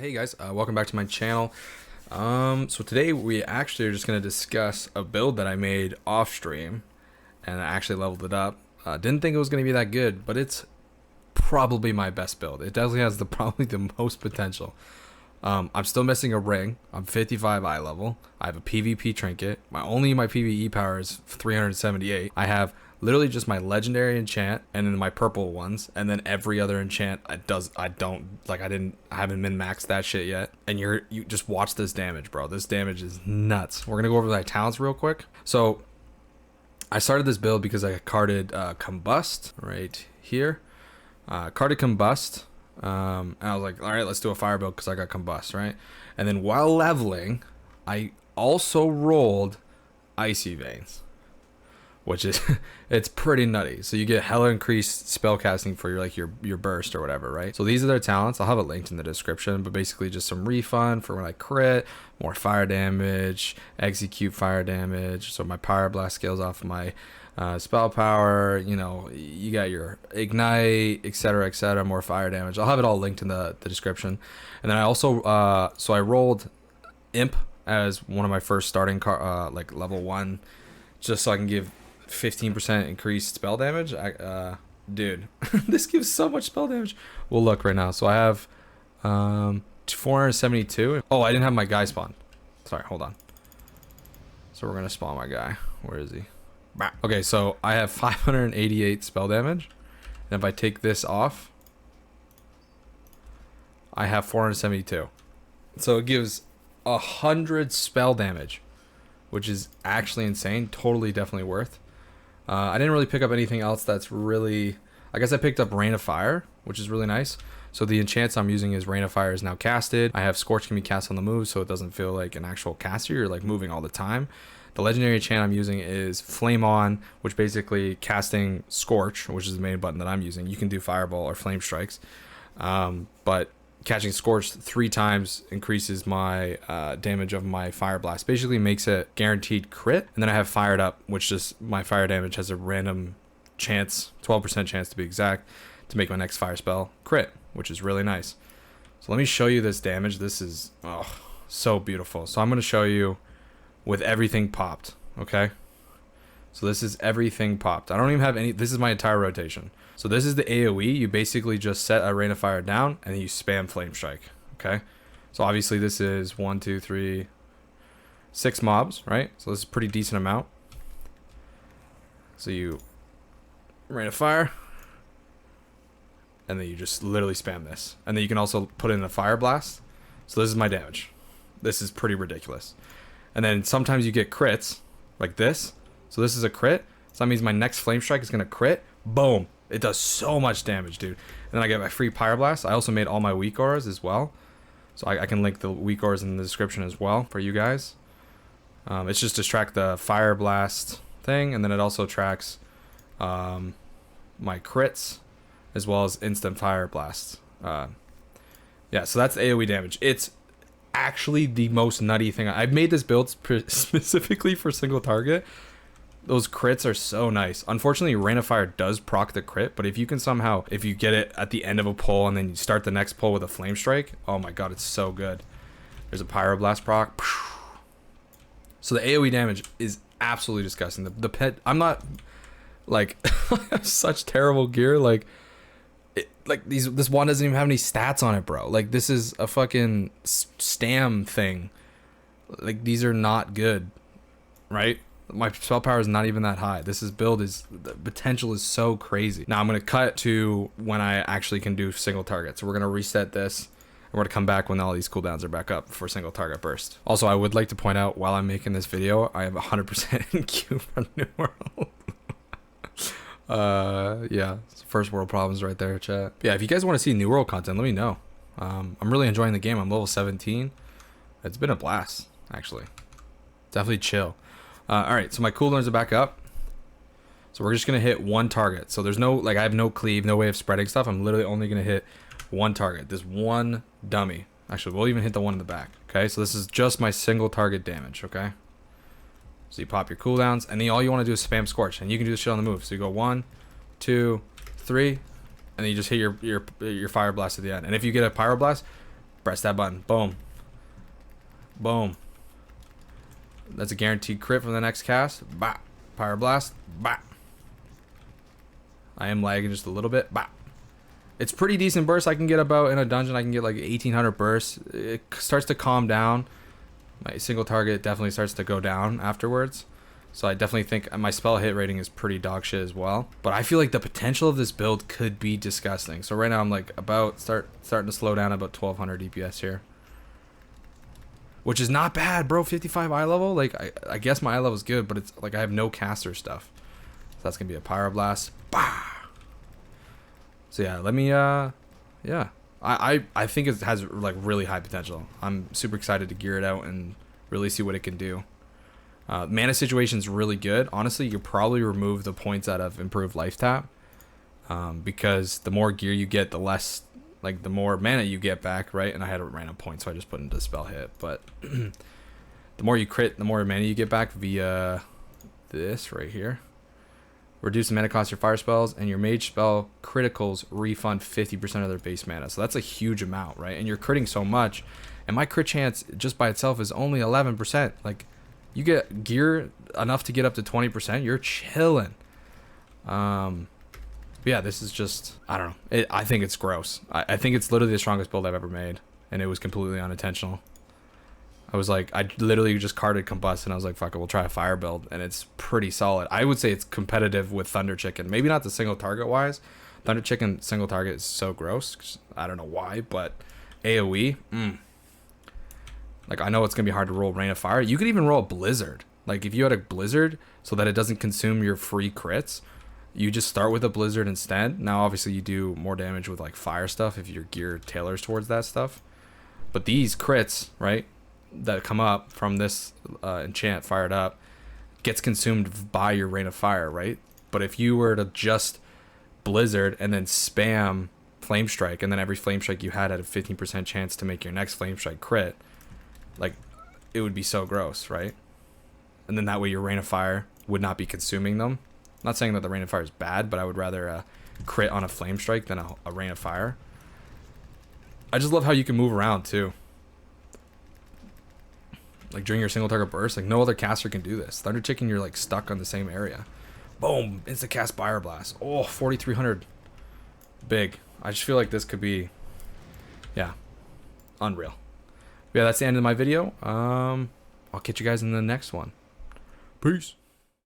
Hey guys, welcome back to my channel. So today we actually are just going to discuss a build that I made off stream, and I actually leveled it up. Didn't think it was going to be that good, but it's probably my best build. It definitely has probably the most potential. I'm still missing a ring. I'm 55 eye level. I have a PvP trinket. My PvE power is 378. I have literally just my legendary enchant and then my purple ones, and then every other enchant I haven't min maxed that shit yet. And you just watch this damage, bro. This damage is nuts. We're gonna go over my talents real quick. So I started this build because I carded combust right here. Carded combust. And I was like, all right, let's do a fire build because I got combust, right? And then while leveling, I also rolled icy veins, which is it's pretty nutty. So you get hella increased spell casting for your burst or whatever, right? So these are their talents. I'll have it linked in the description, but basically just some refund for when I crit, more fire damage, execute fire damage. So my pyroblast scales off my spell power, you got your ignite, etc., more fire damage. I'll have it all linked in the description. And then I also so I rolled imp as one of my first starting like level 1, just so I can give 15% increased spell damage. Dude, this gives so much spell damage. We'll look right now. So I have 472. Oh, I didn't have my guy spawn. Sorry, hold on. So we're gonna spawn my guy. Where is he? Okay, so I have 588 spell damage, and if I take this off, I have 472. So it gives 100 spell damage, which is actually insane. Totally, definitely worth. I didn't really pick up anything else that's really... I guess I picked up Rain of Fire, which is really nice. So the enchants I'm using is Rain of Fire is now casted. I have Scorch can be cast on the move, so it doesn't feel like an actual caster. You're like moving all the time. The legendary enchant I'm using is Flame On, which basically casting Scorch, which is the main button that I'm using. You can do Fireball or Flame Strikes, but catching Scorch 3 times increases my damage of my Fire Blast. Basically makes it guaranteed crit. And then I have Fired Up, which just my fire damage has a random chance, 12% chance to be exact, to make my next fire spell crit, which is really nice. So let me show you this damage. This is so beautiful. So I'm going to show you with everything popped, okay? So this is everything popped. I don't even have any, this is my entire rotation. So this is the AoE. You basically just set a Rain of Fire down and then you spam Flame Strike, okay? So obviously this is 1, 2, 3, 6 mobs, right? So this is a pretty decent amount. So you Rain of Fire, and then you just literally spam this. And then you can also put in a Fire Blast. So this is my damage. This is pretty ridiculous. And then sometimes you get crits like this. So this is a crit. So that means my next Flame Strike is going to crit. Boom. It does so much damage, dude. And then I get my free Pyroblast. I also made all my weak auras as well. So I can link the weak auras in the description as well for you guys. It's just to track the Fire Blast thing. And then it also tracks my crits as well as instant Fire Blasts. Yeah, so that's the AoE damage. It's actually the most nutty thing. I've made this build specifically for single target. Those crits are so nice. Unfortunately, Rain of Fire does proc the crit, but if you can somehow, if you get it at the end of a pull and then you start the next pull with a Flame Strike, oh my god, it's so good. There's a Pyroblast proc. So the AoE damage is absolutely disgusting. The pet, I'm not like I have such terrible gear. This one doesn't even have any stats on it, bro. Like, this is a fucking stam thing. Like, these are not good, right? My spell power is not even that high. The potential is so crazy. Now I'm gonna cut to when I actually can do single target. So we're gonna reset this, and we're gonna come back when all these cooldowns are back up for single target burst. Also, I would like to point out while I'm making this video, I have 100% in queue for New World. Yeah, first world problems right there, chat. Yeah, if you guys want to see New World content, let me know. I'm really enjoying the game. I'm level 17. It's been a blast, actually. Definitely chill. All right, so my cooldowns are back up. So we're just gonna hit one target. So there's no, like, I have no cleave, no way of spreading stuff. I'm literally only gonna hit one target. This one dummy. Actually, we'll even hit the one in the back. Okay, so this is just my single target damage. Okay. So you pop your cooldowns, and then all you want to do is spam Scorch, and you can do this shit on the move. So you go 1, 2, 3, and then you just hit your Fire Blast at the end. And if you get a Pyroblast, Press that button. Boom. Boom. That's a guaranteed crit from the next cast. Bah. Pyro Blast. Bah. I am lagging just a little bit. Bah. It's pretty decent burst. I can get about, in a dungeon, I can get like 1800 bursts. It starts to calm down. My single target definitely starts to go down afterwards. So I definitely think my spell hit rating is pretty dog shit as well. But I feel like the potential of this build could be disgusting. So right now I'm like about starting to slow down about 1200 DPS here. Which is not bad, bro. 55 eye level. Like I guess my eye level is good, but it's like I have no caster stuff. So that's gonna be a Pyroblast. Bah! So yeah, let me yeah. I think it has like really high potential. I'm super excited to gear it out and really see what it can do. Mana situation is really good. Honestly, you could probably remove the points out of improved life tap, because the more gear you get, the less, like the more mana you get back, right? And I had a random point, so I just put into spell hit. But the more you crit, the more mana you get back via this right here. Reduce the mana cost of your fire spells, and your mage spell criticals refund 50% of their base mana. So that's a huge amount, right? And you're critting so much, and my crit chance just by itself is only 11%. Like, you get gear enough to get up to 20%, you're chilling. Yeah, this is just, I don't know. I think it's gross. I think it's literally the strongest build I've ever made, and it was completely unintentional. I was like, I literally just carded Combust, and I was like, fuck it, we'll try a fire build, and it's pretty solid. I would say it's competitive with Thunder Chicken. Maybe not the single target wise. Thunder Chicken single target is so gross. 'Cause I don't know why, but AoE, like I know it's gonna be hard to roll Rain of Fire. You could even roll a Blizzard. Like if you had a Blizzard so that it doesn't consume your free crits, you just start with a Blizzard instead. Now obviously you do more damage with like fire stuff if your gear tailors towards that stuff. But these crits, right, that come up from this enchant fired up gets consumed by your Rain of Fire, right? But if you were to just Blizzard and then spam Flame Strike, and then every Flame Strike you had a 15% chance to make your next Flame Strike crit, like it would be so gross, right? And then that way your Rain of Fire would not be consuming them. I'm not saying that the Rain of Fire is bad, but I would rather crit on a Flame Strike than a Rain of Fire. I just love how you can move around too. Like during your single target burst, like no other caster can do this. Thunder Chicken, you're like stuck on the same area. Boom, instant cast Fire Blast. Oh, 4,300. Big. I just feel like this could be, yeah, unreal. Yeah, that's the end of my video. I'll catch you guys in the next one. Peace.